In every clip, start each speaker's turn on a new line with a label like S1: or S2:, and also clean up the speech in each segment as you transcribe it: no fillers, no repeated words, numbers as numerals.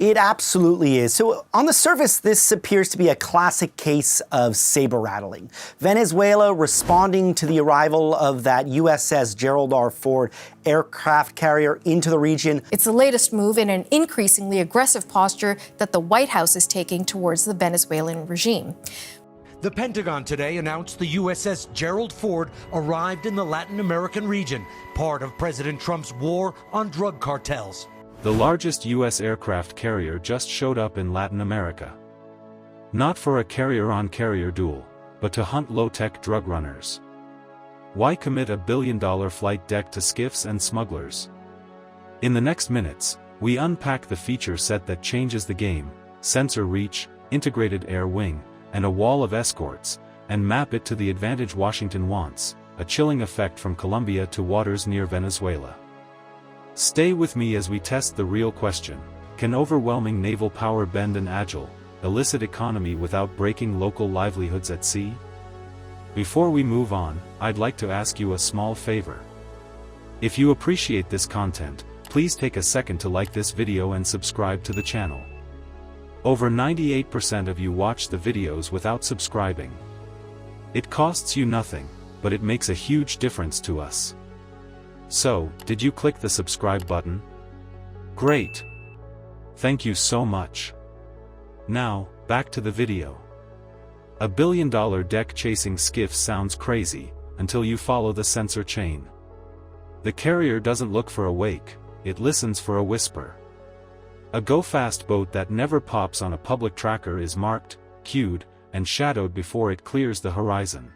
S1: It absolutely is. So on the surface, this appears to be a classic case of saber rattling. Venezuela responding to the arrival of that USS Gerald Ford aircraft carrier into the region.
S2: It's the latest move in an increasingly aggressive posture that the White House is taking towards the Venezuelan regime.
S3: The Pentagon today announced the USS Gerald Ford arrived in the Latin American region, part of President Trump's war on drug cartels.
S4: The largest U.S. aircraft carrier just showed up in Latin America. Not for a carrier-on-carrier duel, but to hunt low-tech drug runners. Why commit a billion-dollar flight deck to skiffs and smugglers? In the next minutes, we unpack the feature set that changes the game, sensor reach, integrated air wing, and a wall of escorts, and map it to the advantage Washington wants, a chilling effect from Colombia to waters near Venezuela. Stay with me as we test the real question: can overwhelming naval power bend an agile, illicit economy without breaking local livelihoods at sea? Before we move on, I'd like to ask you a small favor. If you appreciate this content, please take a second to like this video and subscribe to the channel. Over 98% of you watch the videos without subscribing. It costs you nothing, but it makes a huge difference to us. So, did you click the subscribe button? Great! Thank you so much. Now, back to the video. A billion-dollar deck chasing skiff sounds crazy, until you follow the sensor chain. The carrier doesn't look for a wake, it listens for a whisper. A go-fast boat that never pops on a public tracker is marked, cued, and shadowed before it clears the horizon.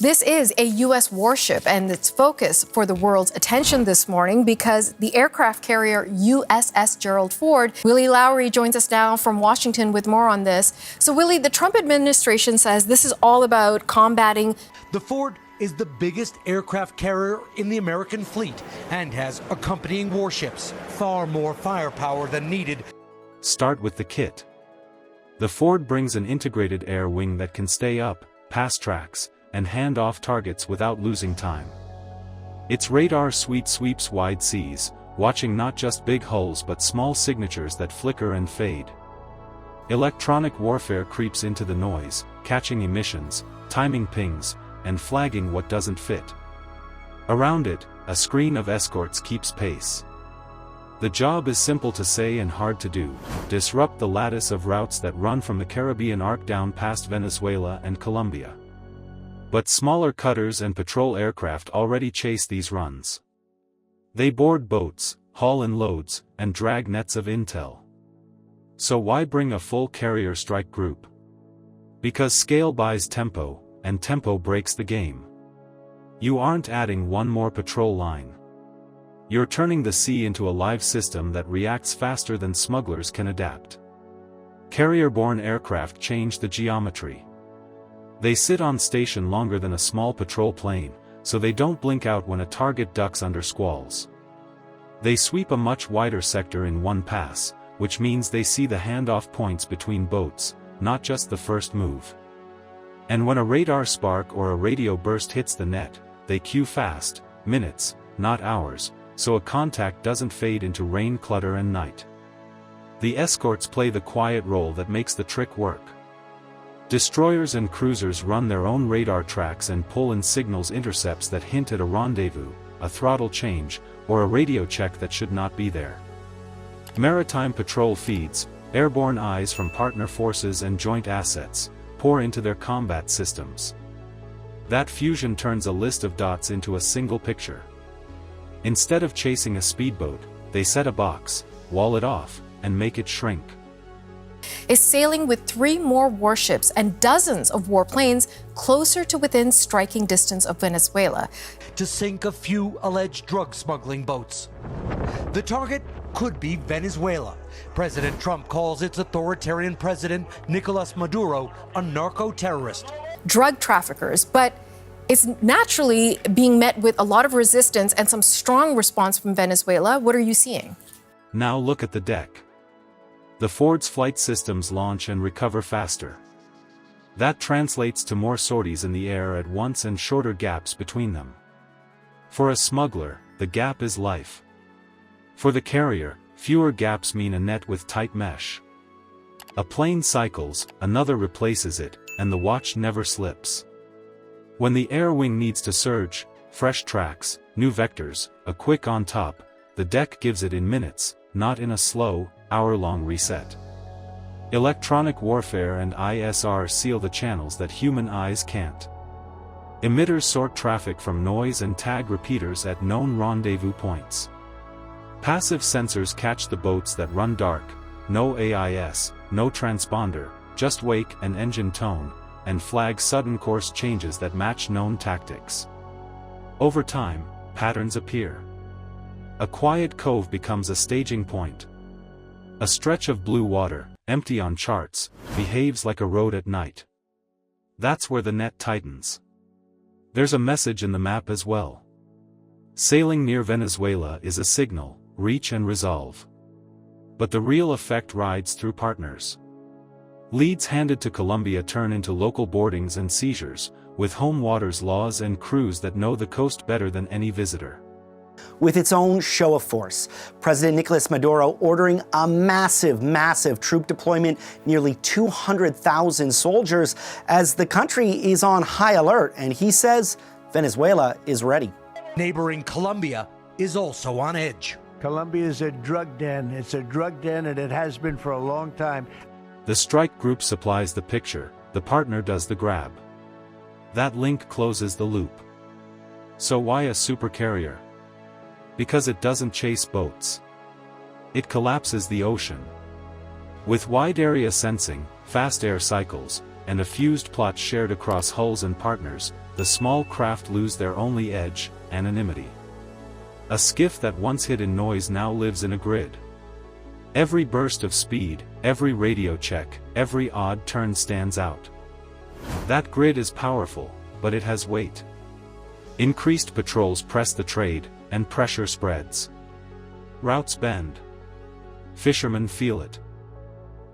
S2: This is a U.S. warship, and its focus for the world's attention this morning because the aircraft carrier USS Gerald Ford. Willie Lowry joins us now from Washington with more on this. So, Willie, the Trump administration says this is all about combating.
S3: The Ford is the biggest aircraft carrier in the American fleet and has accompanying warships, far more firepower than needed.
S4: Start with the kit. The Ford brings an integrated air wing that can stay up, pass tracks, and hand off targets without losing time. Its radar suite sweeps wide seas, watching not just big hulls but small signatures that flicker and fade. Electronic warfare creeps into the noise, catching emissions, timing pings, and flagging what doesn't fit. Around it, a screen of escorts keeps pace. The job is simple to say and hard to do: disrupt the lattice of routes that run from the Caribbean arc down past Venezuela and Colombia. But smaller cutters and patrol aircraft already chase these runs. They board boats, haul in loads, and drag nets of intel. So why bring a full carrier strike group? Because scale buys tempo, and tempo breaks the game. You aren't adding one more patrol line. You're turning the sea into a live system that reacts faster than smugglers can adapt. Carrier-borne aircraft change the geometry. They sit on station longer than a small patrol plane, so they don't blink out when a target ducks under squalls. They sweep a much wider sector in one pass, which means they see the handoff points between boats, not just the first move. And when a radar spark or a radio burst hits the net, they cue fast, minutes, not hours, so a contact doesn't fade into rain, clutter, and night. The escorts play the quiet role that makes the trick work. Destroyers and cruisers run their own radar tracks and pull in signals intercepts that hint at a rendezvous, a throttle change, or a radio check that should not be there. Maritime patrol feeds, airborne eyes from partner forces and joint assets, pour into their combat systems. That fusion turns a list of dots into a single picture. Instead of chasing a speedboat, they set a box, wall it off, and make it shrink.
S2: Is sailing with 3 more warships and dozens of warplanes closer to within striking distance of Venezuela
S3: to sink a few alleged drug smuggling boats. The target could be Venezuela. President Trump calls its authoritarian president, Nicolas Maduro, a narco-terrorist.
S2: Drug traffickers, but it's naturally being met with a lot of resistance and some strong response from Venezuela. What are you seeing?
S4: Now look at the deck. The Ford's flight systems launch and recover faster. That translates to more sorties in the air at once and shorter gaps between them. For a smuggler, the gap is life. For the carrier, fewer gaps mean a net with tight mesh. A plane cycles, another replaces it, and the watch never slips. When the air wing needs to surge, fresh tracks, new vectors, a quick on top, the deck gives it in minutes, not in a slow, hour-long reset. Electronic warfare and ISR seal the channels that human eyes can't. Emitters sort traffic from noise and tag repeaters at known rendezvous points. Passive sensors catch the boats that run dark, no AIS, no transponder, just wake and engine tone, and flag sudden course changes that match known tactics. Over time, patterns appear. A quiet cove becomes a staging point. A stretch of blue water, empty on charts, behaves like a road at night. That's where the net tightens. There's a message in the map as well. Sailing near Venezuela is a signal, reach and resolve. But the real effect rides through partners. Leads handed to Colombia turn into local boardings and seizures, with home waters laws and crews that know the coast better than any visitor.
S1: With its own show of force, President Nicolas Maduro ordering a massive troop deployment, nearly 200,000 soldiers, as the country is on high alert, and he says Venezuela is ready.
S3: Neighboring Colombia is also on edge.
S5: Colombia is a drug den. It's a drug den, and it has been for a long time.
S4: The strike group supplies the picture, the partner does the grab. That link closes the loop. So why a supercarrier? Because it doesn't chase boats. It collapses the ocean. With wide area sensing, fast air cycles, and a fused plot shared across hulls and partners, the small craft lose their only edge, anonymity. A skiff that once hid in noise now lives in a grid. Every burst of speed, every radio check, every odd turn stands out. That grid is powerful, but it has weight. Increased patrols press the trade, and pressure spreads. Routes bend. Fishermen feel it.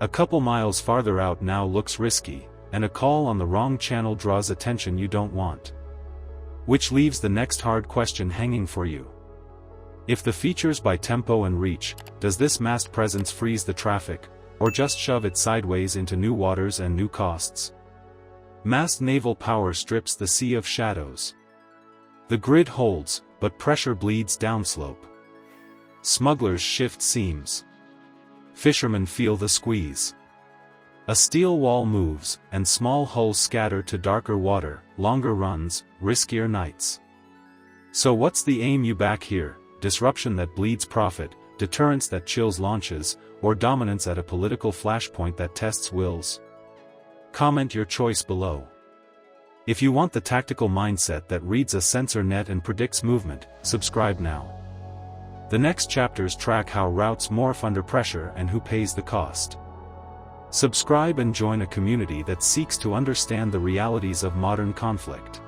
S4: A couple miles farther out now looks risky, and a call on the wrong channel draws attention you don't want. Which leaves the next hard question hanging for you. If the features by tempo and reach, does this massed presence freeze the traffic, or just shove it sideways into new waters and new costs? Massed naval power strips the sea of shadows. The grid holds, but pressure bleeds downslope. Smugglers shift seams. Fishermen feel the squeeze. A steel wall moves, and small hulls scatter to darker water, longer runs, riskier nights. So what's the aim you back here? Disruption that bleeds profit, deterrence that chills launches, or dominance at a political flashpoint that tests wills? Comment your choice below. If you want the tactical mindset that reads a sensor net and predicts movement, subscribe now. The next chapters track how routes morph under pressure and who pays the cost. Subscribe and join a community that seeks to understand the realities of modern conflict.